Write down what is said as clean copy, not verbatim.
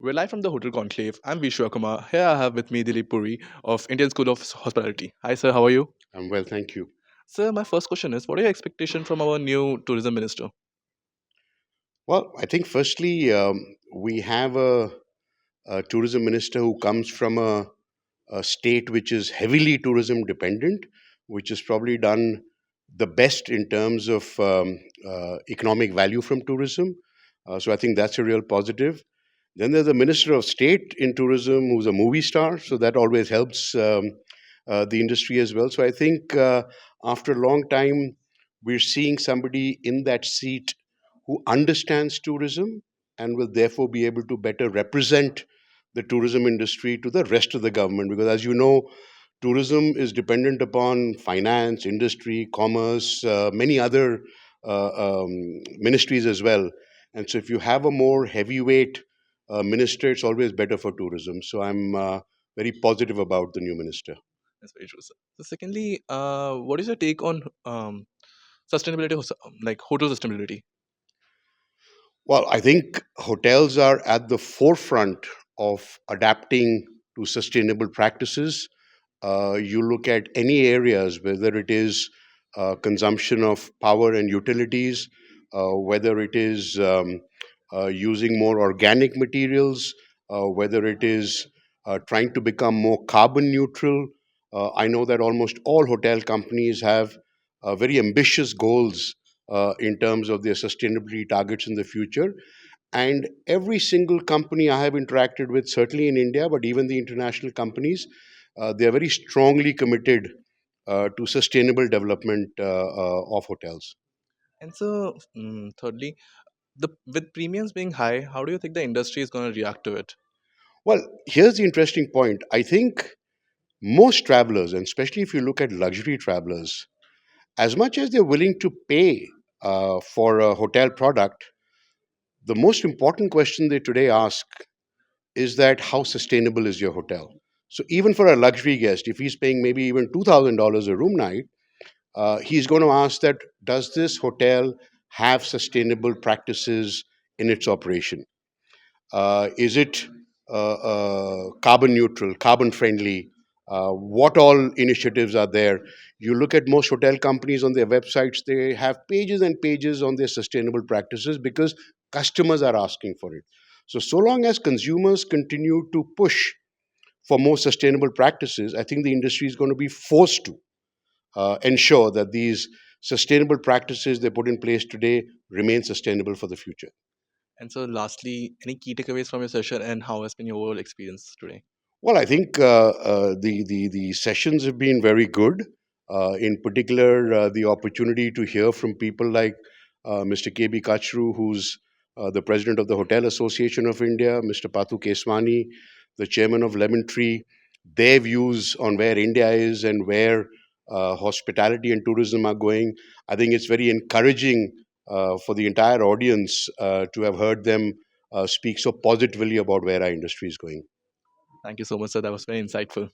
We're live from the Hotel Conclave. I'm Vishwa Kumar. Here I have with me Dilip Puri of Indian School of Hospitality. Hi, sir. How are you? I'm well, thank you. Sir, my first question is: what are your expectations from our new tourism minister? Well, I think firstly, we have a tourism minister who comes from a state which is heavily tourism dependent, which has probably done the best in terms of economic value from tourism. So I think that's a real positive. Then there's a minister of state in tourism who's a movie star, so that always helps the industry as well. So I think after a long time, we're seeing somebody in that seat who understands tourism and will therefore be able to better represent the tourism industry to the rest of the government. Because as you know, tourism is dependent upon finance, industry, commerce, many other ministries as well. And so, if you have a more heavyweight minister, it's always better for tourism. So, I'm very positive about the new minister. That's very true, sir. So, secondly, what is your take on sustainability, like hotel sustainability? Well, I think hotels are at the forefront of adapting to sustainable practices. You look at any areas, whether it is consumption of power and utilities, whether it is using more organic materials, whether it is trying to become more carbon neutral. I know that almost all hotel companies have very ambitious goals in terms of their sustainability targets in the future. And every single company I have interacted with, certainly in India, but even the international companies, they are very strongly committed to sustainable development of hotels. And so, thirdly, the with premiums being high, how do you think the industry is going to react to it? Well, here's the interesting point. I think most travelers, and especially if you look at luxury travelers, as much as they're willing to pay for a hotel product, the most important question they today ask is that how sustainable is your hotel? So even for a luxury guest, if he's paying maybe even $2,000 a room night, he's going to ask that does this hotel have sustainable practices in its operation? Is it carbon neutral, carbon friendly? What all initiatives are there? You look at most hotel companies on their websites, they have pages and pages on their sustainable practices because customers are asking for it. So long as consumers continue to push for more sustainable practices, I think the industry is going to be forced to ensure that these sustainable practices they put in place today remain sustainable for the future. And so, lastly, any key takeaways from your session and how has been your overall experience today? Well, I think the sessions have been very good. In particular, the opportunity to hear from people like Mr. KB Kachru, who's the president of the Hotel Association of India, Mr. Patu Keswani, the chairman of Lemon Tree, their views on where India is and where hospitality and tourism are going. I think it's very encouraging for the entire audience to have heard them speak so positively about where our industry is going. Thank you so much, sir. That was very insightful.